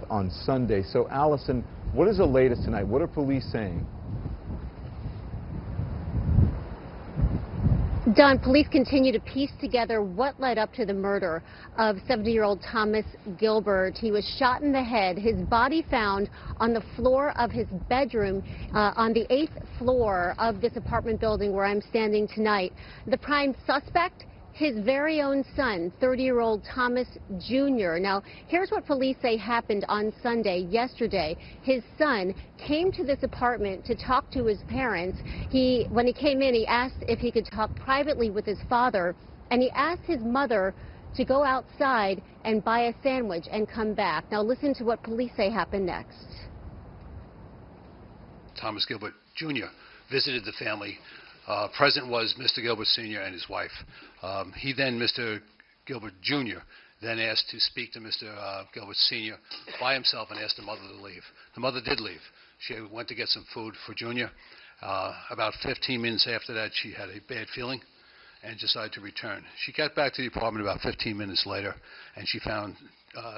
on Sunday. So, Allison, what is the latest tonight? What are police saying? Don, police continue to piece together what led up to the murder of 70-year-old Thomas Gilbert. He was shot in the head. His body found on the floor of his bedroom on the 8th floor of this apartment building where I'm standing tonight. The prime suspect, his very own son, 30-year-old Thomas Jr. Now, here's what police say happened on Sunday, yesterday. His son came to this apartment to talk to his parents. When he came in, he asked if he could talk privately with his father, and he asked his mother to go outside and buy a sandwich and come back. Now, listen to what police say happened next. Thomas Gilbert Jr. visited the family. Present was Mr. Gilbert Sr. and his wife. Mr. Gilbert Jr. then asked to speak to Mr. Gilbert Sr. by himself and asked the mother to leave. The mother did leave. She went to get some food for Jr. About 15 minutes after that, she had a bad feeling and decided to return. She got back to the apartment about 15 minutes later, and she found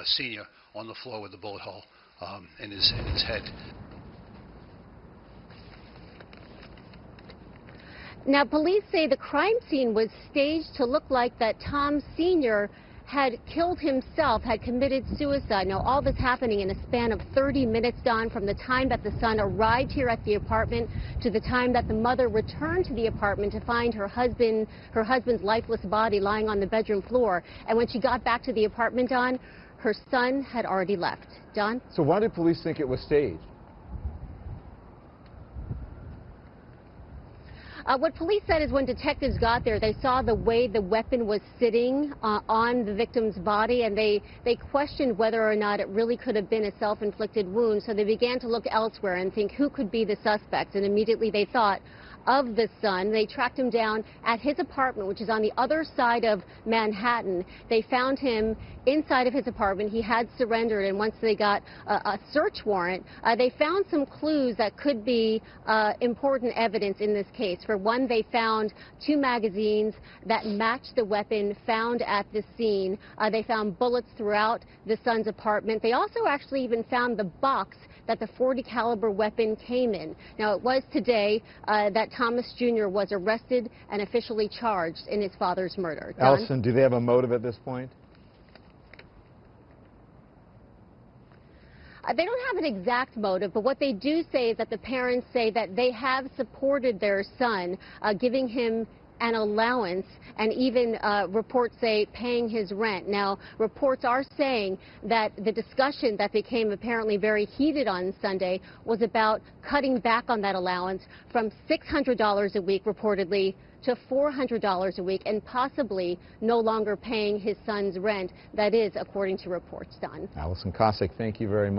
Sr. on the floor with a bullet hole in his head. Now, police say the crime scene was staged to look like that Tom Sr. had killed himself, had committed suicide. Now, all this happening in a span of 30 minutes, Don, from the time that the son arrived here at the apartment to the time that the mother returned to the apartment to find her husband's lifeless body lying on the bedroom floor. And when she got back to the apartment, Don, her son had already left. Don? So why did police think it was staged? What police said is when detectives got there, they saw the way the weapon was sitting on the victim's body, and they questioned whether or not it really could have been a self-inflicted wound. So they began to look elsewhere and think who could be the suspect, and immediately they thought of the son. They tracked him down at his apartment, which is on the other side of Manhattan. They found him inside of his apartment. He had surrendered, and once they got a search warrant, they found some clues that could be important evidence in this case. For one, they found 2 magazines that matched the weapon found at the scene. They found bullets throughout the son's apartment. They also actually even found the box that the .40 caliber weapon came in. Now, it was today that Thomas Jr. was arrested and officially charged in his father's murder. Don? Allison, do they have a motive at this point? They don't have an exact motive, but what they do say is that the parents say that they have supported their son, giving him an allowance, and even reports say paying his rent. Now, reports are saying that the discussion that became apparently very heated on Sunday was about cutting back on that allowance from $600 a week, reportedly, to $400 a week, and possibly no longer paying his son's rent. That is, according to reports, Don. Allison Cossack, thank you very much.